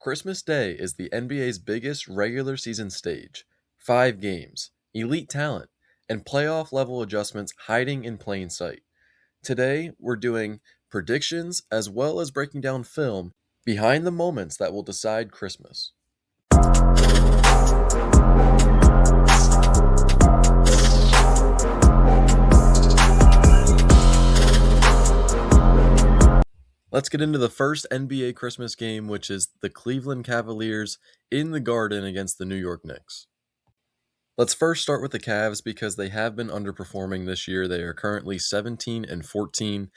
Christmas Day is the NBA's biggest regular season stage. 5 games, elite talent, and playoff level adjustments hiding in plain sight. Today, we're doing predictions as well as breaking down film behind the moments that will decide Christmas. Let's get into the first NBA Christmas game, which is the Cleveland Cavaliers in the Garden against the New York Knicks. Let's first start with the Cavs because they have been underperforming this year. They are currently 17 and 14.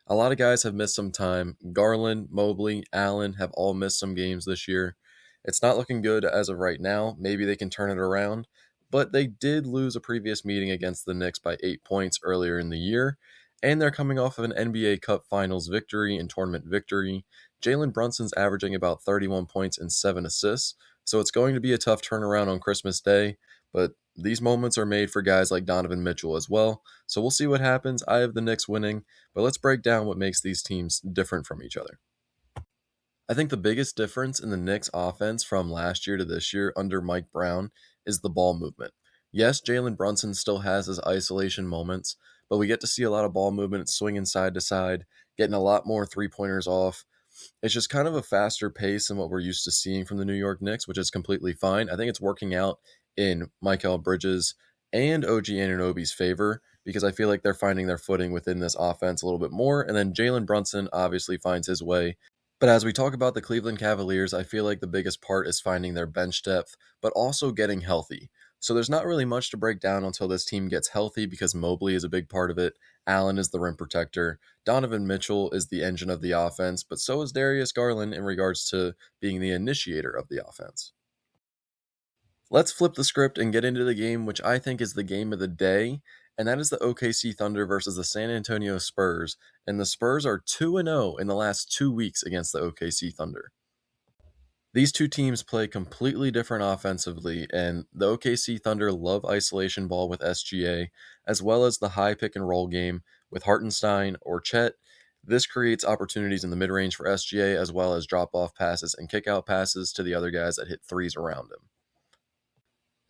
A lot of guys have missed some time. Garland, Mobley, Allen have all missed some games this year. It's not looking good as of right now. Maybe they can turn it around, but they did lose a previous meeting against the Knicks by 8 points earlier in the year, and they're coming off of an NBA Cup Finals victory and tournament victory. Jalen Brunson's averaging about 31 points and 7 assists, so it's going to be a tough turnaround on Christmas Day. But these moments are made for guys like Donovan Mitchell as well. So we'll see what happens. I have the Knicks winning, but let's break down what makes these teams different from each other. I think the biggest difference in the Knicks offense from last year to this year under Mike Brown is the ball movement. Yes, Jalen Brunson still has his isolation moments, but we get to see a lot of ball movement, swinging side to side, getting a lot more three-pointers off. It's just kind of a faster pace than what we're used to seeing from the New York Knicks, which is completely fine. I think it's working out in Mikal Bridges and OG Anunoby's favor because I feel like they're finding their footing within this offense a little bit more. And then Jalen Brunson obviously finds his way. But as we talk about the Cleveland Cavaliers, I feel like the biggest part is finding their bench depth, but also getting healthy. So there's not really much to break down until this team gets healthy because Mobley is a big part of it. Allen is the rim protector. Donovan Mitchell is the engine of the offense, but so is Darius Garland in regards to being the initiator of the offense. Let's flip the script and get into the game, which I think is the game of the day, and that is the OKC Thunder versus the San Antonio Spurs. And the Spurs are 2-0 in the last 2 weeks against the OKC Thunder. These two teams play completely different offensively, and the OKC Thunder love isolation ball with SGA, as well as the high pick and roll game with Hartenstein or Chet. This creates opportunities in the mid-range for SGA, as well as drop-off passes and kick-out passes to the other guys that hit threes around him.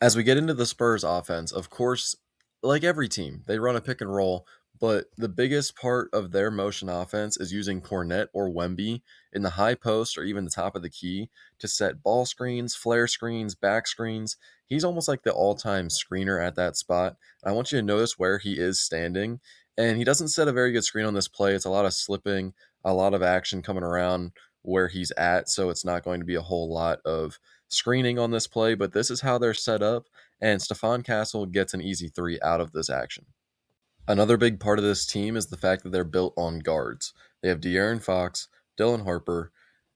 As we get into the Spurs offense, of course, like every team, they run a pick and roll, but the biggest part of their motion offense is using Cornet or Wemby in the high post or even the top of the key to set ball screens, flare screens, back screens. He's almost like the all-time screener at that spot. I want you to notice where he is standing, and he doesn't set a very good screen on this play. It's a lot of slipping, a lot of action coming around where he's at, so it's not going to be a whole lot of screening on this play, but this is how they're set up, and Stephon Castle gets an easy three out of this action. Another big part of this team is the fact that they're built on guards. They have De'Aaron Fox, Dylan Harper,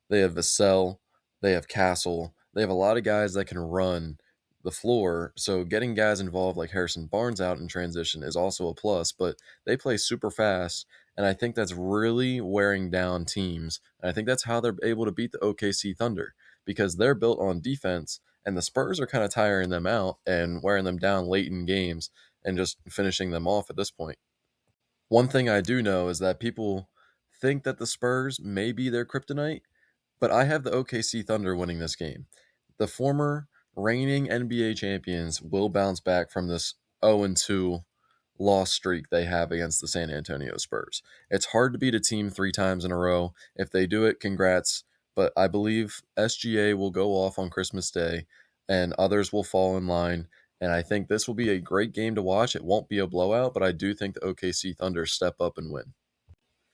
they have Vassell, they have Castle. They have a lot of guys that can run the floor, so getting guys involved like Harrison Barnes out in transition is also a plus, but they play super fast, and I think that's really wearing down teams. And I think that's how they're able to beat the OKC Thunder, because they're built on defense, and the Spurs are kind of tiring them out and wearing them down late in games and just finishing them off at this point. One thing I do know is that people think that the Spurs may be their kryptonite, but I have the OKC Thunder winning this game. The former reigning NBA champions will bounce back from this 0-2 loss streak they have against the San Antonio Spurs. It's hard to beat a team 3 times in a row. If they do it, congrats. But I believe SGA will go off on Christmas Day and others will fall in line. And I think this will be a great game to watch. It won't be a blowout, but I do think the OKC Thunder step up and win.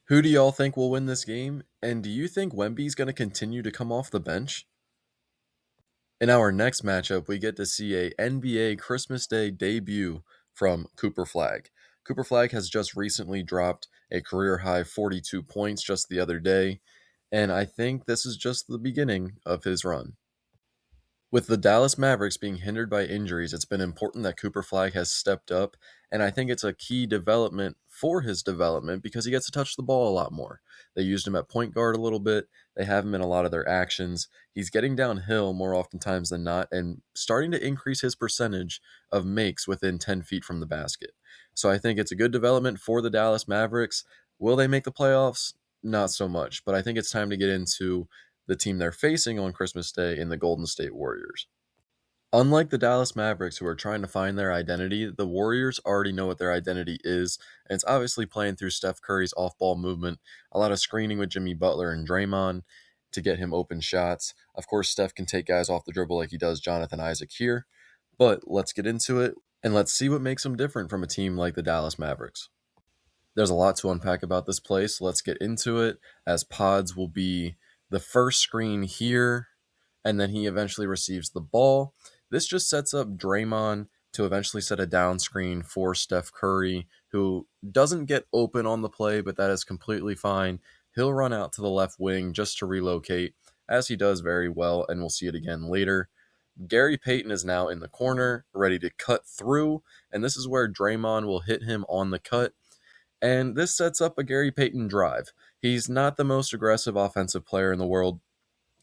Who do y'all think will win this game? And do you think Wemby's going to continue to come off the bench? In our next matchup, we get to see a NBA Christmas Day debut from Cooper Flagg. Cooper Flagg has just recently dropped a career-high 42 points just the other day, and I think this is just the beginning of his run. With the Dallas Mavericks being hindered by injuries, it's been important that Cooper Flagg has stepped up, and I think it's a key development for his development because he gets to touch the ball a lot more. They used him at point guard a little bit. They have him in a lot of their actions. He's getting downhill more oftentimes than not and starting to increase his percentage of makes within 10 feet from the basket. So I think it's a good development for the Dallas Mavericks. Will they make the playoffs? Not so much, but I think it's time to get into the team they're facing on Christmas Day in the Golden State Warriors. Unlike the Dallas Mavericks, who are trying to find their identity, the Warriors already know what their identity is, and it's obviously playing through Steph Curry's off-ball movement, a lot of screening with Jimmy Butler and Draymond to get him open shots. Of course, Steph can take guys off the dribble like he does Jonathan Isaac here, but let's get into it, and let's see what makes him different from a team like the Dallas Mavericks. There's a lot to unpack about this play, so let's get into it, as Pods will be the first screen here, and then he eventually receives the ball. This just sets up Draymond to eventually set a down screen for Steph Curry, who doesn't get open on the play, but that is completely fine. He'll run out to the left wing just to relocate, as he does very well, and we'll see it again later. Gary Payton is now in the corner, ready to cut through, and this is where Draymond will hit him on the cut. And this sets up a Gary Payton drive. He's not the most aggressive offensive player in the world.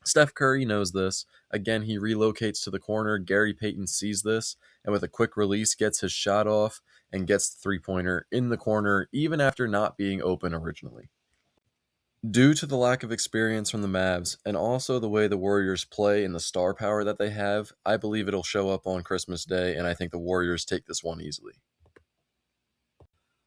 Steph Curry knows this. Again, he relocates to the corner. Gary Payton sees this, and with a quick release, gets his shot off and gets the three-pointer in the corner, even after not being open originally. Due to the lack of experience from the Mavs, and also the way the Warriors play and the star power that they have, I believe it'll show up on Christmas Day, and I think the Warriors take this one easily.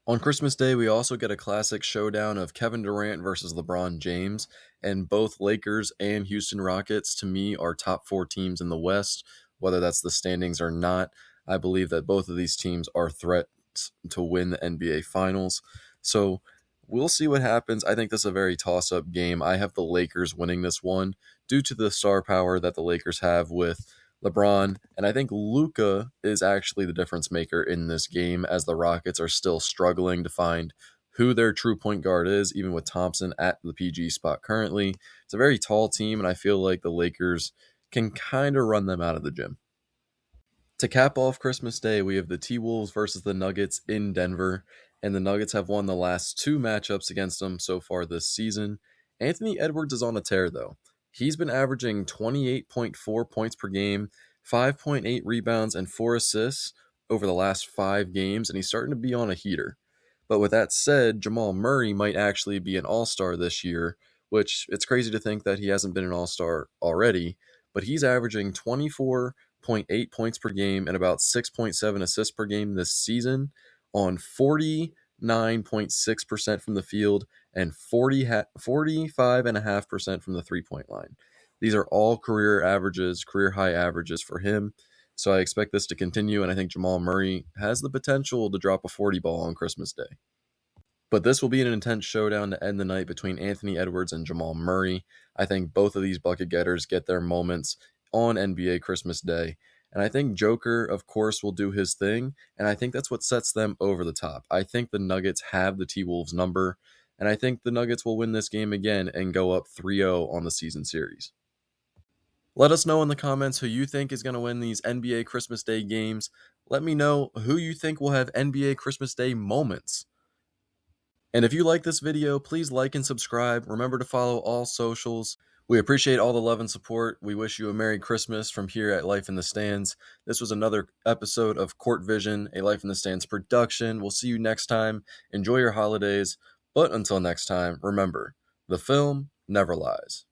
On Christmas Day, we also get a classic showdown of Kevin Durant versus LeBron James, and both Lakers and Houston Rockets, to me, are top 4 teams in the West, whether that's the standings or not. I believe that both of these teams are threats to win the NBA Finals, so we'll see what happens. I think this is a very toss-up game. I have the Lakers winning this one due to the star power that the Lakers have with LeBron, and I think Luka is actually the difference maker in this game, as the Rockets are still struggling to find who their true point guard is, even with Thompson at the PG spot currently. It's a very tall team, and I feel like the Lakers can kind of run them out of the gym. To cap off Christmas Day, we have the T-Wolves versus the Nuggets in Denver, and the Nuggets have won the last 2 matchups against them so far this season. Anthony Edwards is on a tear, though. He's been averaging 28.4 points per game, 5.8 rebounds, and 4 assists over the last 5 games, and he's starting to be on a heater. But with that said, Jamal Murray might actually be an all-star this year, which it's crazy to think that he hasn't been an all-star already, but he's averaging 24.8 points per game and about 6.7 assists per game this season on 49.6% from the field and 45.5% from the three-point line. These are all career averages, career high averages for him. So I expect this to continue, and I think Jamal Murray has the potential to drop a 40 ball on Christmas Day. But this will be an intense showdown to end the night between Anthony Edwards and Jamal Murray. I think both of these bucket getters get their moments on NBA Christmas Day. And I think Joker, of course, will do his thing, and I think that's what sets them over the top. I think the Nuggets have the T-Wolves number, and I think the Nuggets will win this game again and go up 3-0 on the season series. Let us know in the comments who you think is going to win these NBA Christmas Day games. Let me know who you think will have NBA Christmas Day moments. And if you like this video, please like and subscribe. Remember to follow all socials. We appreciate all the love and support. We wish you a Merry Christmas from here at Life in the Stands. This was another episode of Court Vision, a Life in the Stands production. We'll see you next time. Enjoy your holidays. But until next time, remember, the film never lies.